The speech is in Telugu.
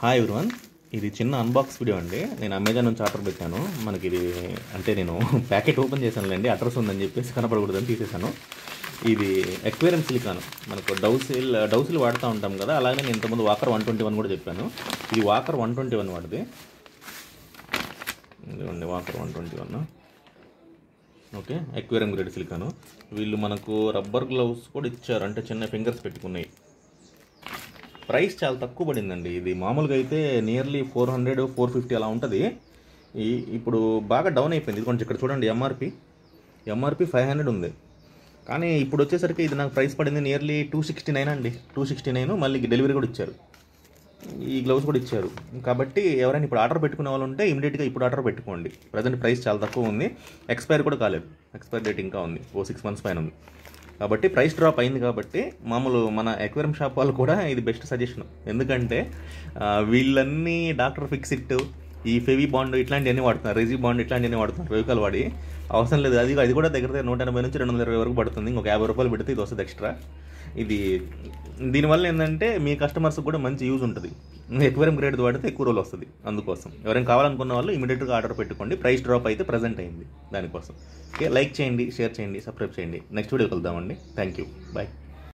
హాయ్ ఎవ్రీవన్, ఇది చిన్న అన్బాక్స్ వీడియో అండి. నేను అమెజాన్ నుంచి ఆర్డర్ పెట్టాను. మనకి ఇది అంటే నేను ప్యాకెట్ ఓపెన్ చేశానులేండి, అడ్రస్ ఉందని చెప్పేసి కనపడకూడదని తీసేసాను. ఇది ఎక్వేరియం సిలికాన్. మనకు డౌసిల్ వాడుతూ ఉంటాం కదా, అలాగే నేను ఇంతకుముందు వాకర్ 121 కూడా చెప్పాను. ఇది వాకర్ 121 వాడిది. ఇదిగోండి వాకర్ 121. Okay, aquarium grade సిలికాను. వీళ్ళు మనకు రబ్బర్ గ్లౌస్ కూడా ఇచ్చారు, అంటే చిన్న ఫింగర్స్ పెట్టుకున్నాయి. ప్రైస్ చాలా తక్కువ పడిందండి. ఇది మామూలుగా అయితే నియర్లీ 400 450 అలా ఉంటుంది. ఇప్పుడు బాగా డౌన్ అయిపోయింది. ఇది కొంచెం ఇక్కడ చూడండి, ఎంఆర్పి 500 ఉంది. కానీ ఇప్పుడు వచ్చేసరికి ఇది నాకు ప్రైస్ పడింది నియర్లీ 269 అండి. 269, మళ్ళీ డెలివరీ కూడా ఇచ్చారు, ఈ గ్లౌస్ కూడా ఇచ్చారు. కాబట్టి ఎవరైనా ఇప్పుడు ఆర్డర్ పెట్టుకునే వాళ్ళు ఉంటే ఇమీడియట్గా ఇప్పుడు ఆర్డర్ పెట్టుకోండి. ప్రజెంట్ ప్రైస్ చాలా తక్కువ ఉంది, ఎక్స్పైర్ కూడా కాలేదు. ఎక్స్పైర్ డేట్ ఇంకా ఉంది, 6 months పైన ఉంది. కాబట్టి ప్రైస్ డ్రాప్ అయింది. కాబట్టి మామూలు మన ఎక్వేరియం షాప్ వాళ్ళు కూడా ఇది బెస్ట్ సజెషన్. ఎందుకంటే వీళ్ళన్నీ డాక్టర్ ఫిక్సిట్, ఈ ఫెవి బాండ్ ఇట్లాంటివన్నీ వాడుతున్నారు, రెజీ బాండ్ ఇట్లాంటివన్నీ వాడుతున్నారు. ఫెవికాల్ వాడి అవసరం లేదు. అది కూడా దగ్గర 180 నుంచి 220 వరకు పడుతుంది. ఇంకొక 50 రూపాయలు పెడితే ఇది వస్తుంది ఎక్స్ట్రా. దీనివల్ల ఏంటంటే మీ కస్టమర్స్కి కూడా మంచి యూజ్ ఉంటుంది. ఎక్వేరియం గ్రేడ్ వాడితే ఎక్కువ రోజులు వస్తుంది. అందుకోసం ఎవరైనా కావాలనుకున్న వాళ్ళు ఇమీడియట్గా ఆర్డర్ పెట్టుకోండి. ప్రైస్ డ్రాప్ అయితే ప్రజెంట్ అయింది దానికోసం. ఓకే, లైక్ చేయండి, షేర్ చేయండి, సబ్స్క్రైబ్ చేయండి. నెక్స్ట్ వీడియో కలుద్దామండి. Thank you, bye.